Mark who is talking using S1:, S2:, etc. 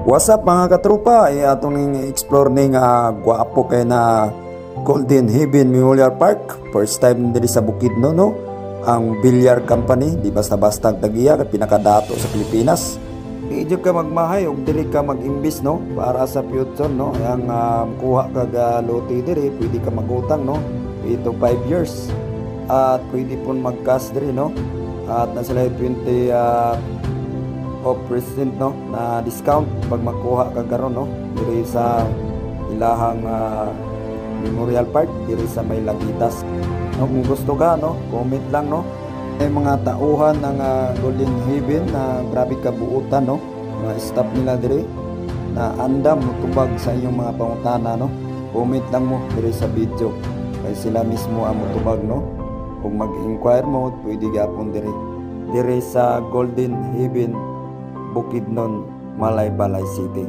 S1: What's up mga katropa? Atong explore ning guwapo kay na Golden Haven Memorial Park. First time diri sa Bukidnon, no? Ang Villar Company, di basta-basta ang tagiya kay pinakadato sa Pilipinas. Medyo ka magmahay og dili ka mag-imbis, no? Para sa future, no? Ang kuha kag lote diri, pwede ka magutang, no? Ito 5 years. At pwede pun mag-cash diri, no? At na sila 20 of percent, no, na discount pag magkuha ka karon, no, diri sa ilahang Memorial Park diri sa may Lagitas. No, kung gusto ka, no, comment lang, no. May mga tauhan ng Golden Haven na grabe kabuutan, no, mga staff nila diri na andam mutubag sa inyong mga pangutana, no. Comment lang mo diri sa video kay sila mismo ang mutubag, no. Kung mag-inquire mo, pwede gyapon diri sa Golden Haven, Bukidnon, Malaybalay City.